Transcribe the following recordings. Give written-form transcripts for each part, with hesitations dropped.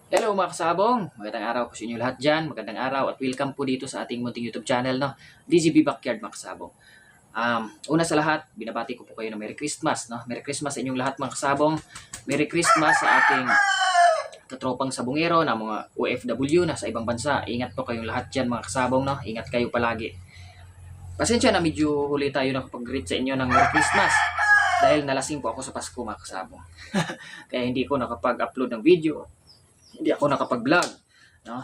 Hello mga kasabong! Magandang araw po sa inyo lahat dyan. Magandang araw at welcome po dito sa ating munting YouTube channel, no? DGB Backyard mga kasabong. Una sa lahat, binabati ko po kayo ng Merry Christmas, no? Merry Christmas sa inyong lahat mga kasabong. Merry Christmas sa ating katropang sabungero na mga OFW na sa ibang bansa. Ingat po kayong lahat dyan mga kasabong, no? Ingat kayo palagi. Pasensya na medyo huli tayo nakapag-greet sa inyo ng Merry Christmas dahil nalasing po ako sa Pasko mga kasabong. Kaya hindi ko nakapag-upload ng video. Hindi ako nakapag-vlog, no?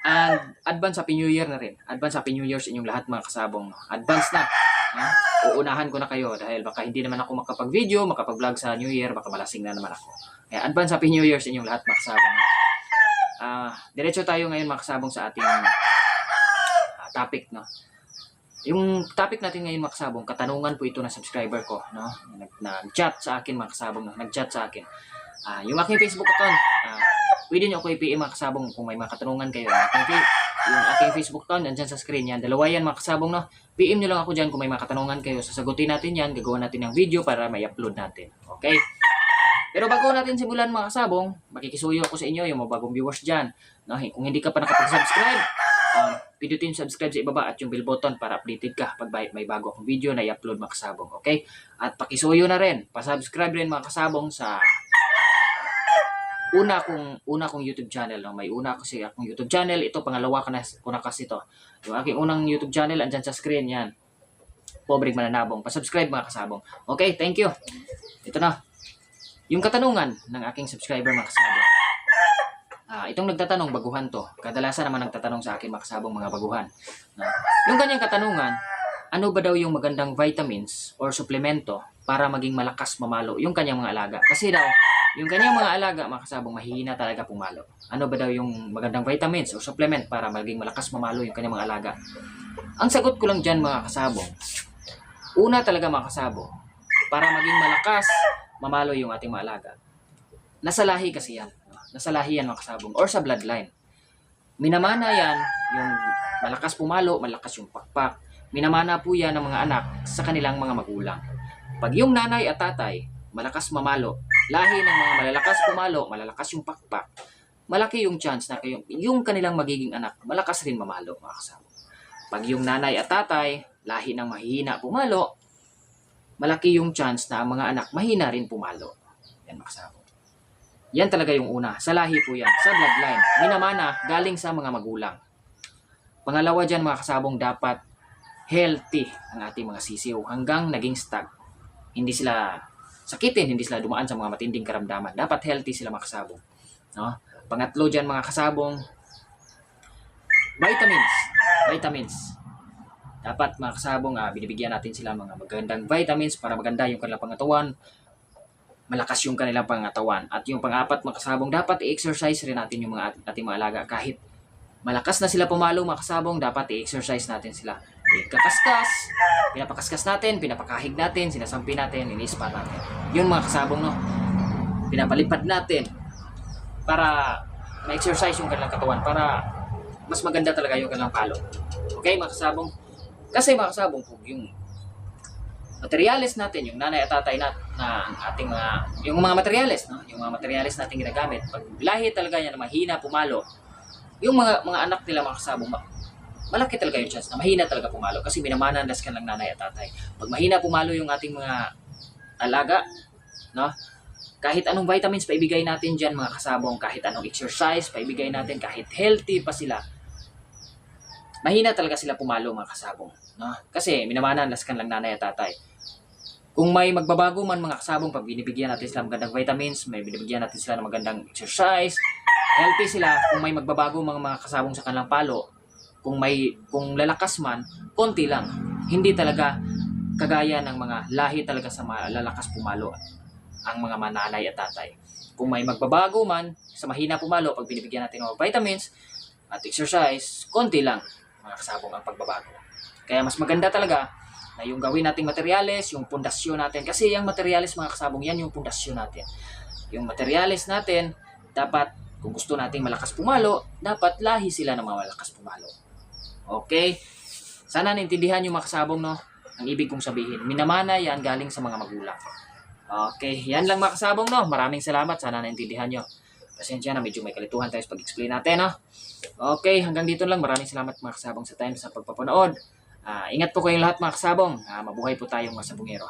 And advance Happy New Year na rin. Advance Happy New Year sa inyong lahat mga kasabong, no? Advance na. No? Uunahan ko na kayo dahil baka hindi naman ako makapag-video, makapag-vlog sa New Year, baka malasing na naman ako. Kaya advance Happy New Year sa inyong lahat mga kasabong. Diretso tayo ngayon mga kasabong sa ating topic, no? Yung topic natin ngayon mga kasabong, katanungan po ito ng subscriber ko, no? Nag-chat sa akin mga kasabong, no? Nag-chat sa akin. Yung aking Facebook account, pwede nyo ako i-PM mga kasabong kung may mga katanungan kayo. Yung aking Facebook account, nandyan sa screen yan. Dalawa yan mga kasabong, no? PM nyo lang ako dyan kung may mga katanungan kayo. Sasagutin natin yan, gagawa natin ng video para may upload natin. Okay? Pero bago natin simulan mga kasabong, makikisuyo ako sa inyo, yung mga bagong viewers dyan. No? Kung hindi ka pa nakapag-subscribe, pindutin yung subscribe sa ibaba at yung bell button para updated ka pag may bago akong video na i-upload mga kasabong. Okay? At pakisuyo na rin, pasubscribe rin mga kasabong sa una kong YouTube channel, no? May una kasi akong YouTube channel, ito pangalawa ko na kasi to. Yung aking unang YouTube channel andyan sa screen yan. Pobreng Mananabong. Pa-subscribe mga kasabong. Okay, thank you. Ito na. Yung katanungan ng aking subscriber mga kasabong. Itong nagtatanong, baguhan to. Kadalasan naman nagtatanong sa akin mga kasabong mga baguhan. Yung kanyang katanungan, ano ba daw yung magandang vitamins or suplemento para maging malakas mamalo yung kanyang mga alaga? Kasi daw, yung kanyang mga alaga, mga kasabong, mahihina talaga pumalo. Ano ba daw yung magandang vitamins o supplement para maging malakas mamalo yung kanyang mga alaga? Ang sagot ko lang dyan, mga kasabong, una talaga mga kasabong, para maging malakas mamalo yung ating mga alaga, nasa lahi kasi yan. Nasa lahi yan mga kasabong, or sa bloodline. Minamana yan, yung malakas pumalo, malakas yung pakpak. Minamana po yan ng mga anak sa kanilang mga magulang. Pag yung nanay at tatay, malakas mamalo, lahi ng mga malalakas pumalo, malalakas yung pakpak, malaki yung chance na yung kanilang magiging anak, malakas rin mamalo mga kasabong. Pag yung nanay at tatay, lahi ng mahihina pumalo, malaki yung chance na ang mga anak mahina rin pumalo. Yan mga kasabong. Yan talaga yung una. Sa lahi po yan. Sa bloodline. Minamana galing sa mga magulang. Pangalawa dyan mga kasabong, dapat healthy ang ating mga sisiw hanggang naging stag. Hindi sila sakitin, hindi sila dumaan sa mga matinding karamdaman. Dapat healthy sila mga kasabong. No? Pangatlo dyan mga kasabong, vitamins. Dapat mga kasabong, binibigyan natin sila mga magandang vitamins para maganda yung kanilang pangatawan, malakas yung kanilang pangatawan. At yung pang-apat mga kasabong, dapat i-exercise rin natin yung mga ating mga alaga. Kahit malakas na sila pumalo mga kasabong, dapat i-exercise natin sila. Kakaskas, pinapakaskas natin, pinapakahig natin, sinasampi natin, inispa natin. Yun mga kasabong, no? Pinapalipad natin para ma-exercise yung kanilang katawan, para mas maganda talaga yung kanilang palo. Okay mga kasabong? Kasi mga kasabong, yung materials natin, yung nanay at tatay na ating mga, yung mga materials, no? Yung mga materials natin ginagamit, pag lahi talaga yan na mahina pumalo, yung mga anak nila mga kasabong, malaki talaga yung chance na mahina talaga pumalo kasi minamanandas ka ng nanay at tatay. Pag mahina pumalo yung ating mga alaga, no? Kahit anong vitamins paibigay natin dyan mga kasabong, kahit anong exercise paibigay natin, kahit healthy pa sila, mahina talaga sila pumalo mga kasabong, no? Kasi minamanandas ka ng nanay at tatay. Kung may magbabago man mga kasabong, pag binibigyan natin sila ng magandang vitamins, may binibigyan natin sila ng magandang exercise, healthy sila. Kung may magbabago mga kasabong sa kanilang palo, kung lalakas man, konti lang. Hindi talaga kagaya ng mga lahi talaga sa malalakas pumalo ang mga mananay at tatay. Kung may magbabago man sa mahina pumalo, pag binibigyan natin ng vitamins at exercise, konti lang mga kasabong ang pagbabago. Kaya mas maganda talaga na yung gawin nating materyales, yung pundasyon natin. Kasi yung materyales mga kasabong, yan yung pundasyon natin. Yung materyales natin, dapat kung gusto nating malakas pumalo, dapat lahi sila ng mga malakas pumalo. Okay? Sana naintindihan yung mga kasabong, no? Ang ibig kong sabihin. Minamana yan galing sa mga magulang. Okay, yan lang mga kasabong, no? Maraming salamat. Sana naintindihan nyo. Pasensya na, medyo may kalituhan tayo sa pag-explain natin, no? Okay, hanggang dito lang. Maraming salamat mga kasabong sa time sa pagpapanood. Ingat po kayong lahat mga kasabong. Mabuhay po tayong mga sabongero.